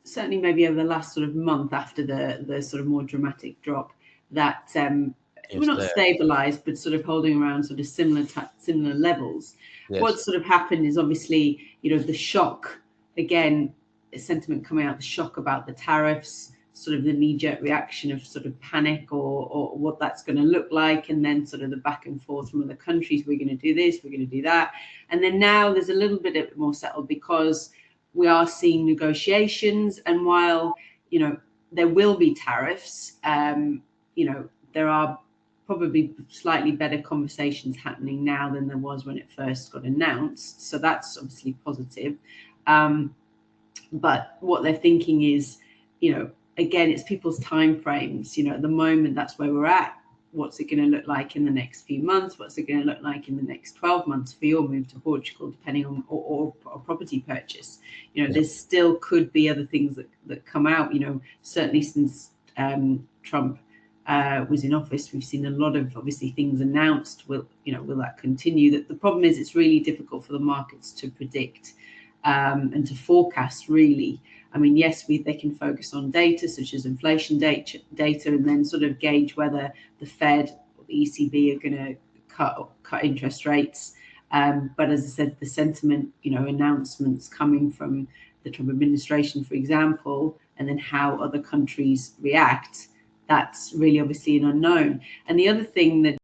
certainly maybe over the last sort of month after the sort of more dramatic drop, that we're not stabilized, but sort of holding around sort of similar levels. Yes. What's sort of happened is obviously, the shock, again, sentiment coming out, the shock about the tariffs, sort of the knee-jerk reaction of sort of panic or what that's going to look like, and then sort of the back and forth from other countries, we're going to do this, we're going to do that. And then now there's a little bit more settled because we are seeing negotiations, and while there will be tariffs, there are probably slightly better conversations happening now than there was when it first got announced, so that's obviously positive. But what they're thinking is, again, it's people's time frames. At the moment, that's where we're at. What's it going to look like in the next few months? What's it going to look like in the next 12 months for your move to Portugal, depending on or property purchase? There still could be other things that come out. Certainly since Trump was in office, we've seen a lot of obviously things announced. Will that continue? That the problem is it's really difficult for the markets to predict and to forecast, really. I mean, yes, they can focus on data such as inflation data and then sort of gauge whether the Fed or the ECB are going to cut interest rates. But as I said, the sentiment, announcements coming from the Trump administration, for example, and then how other countries react, that's really obviously an unknown. And the other thing that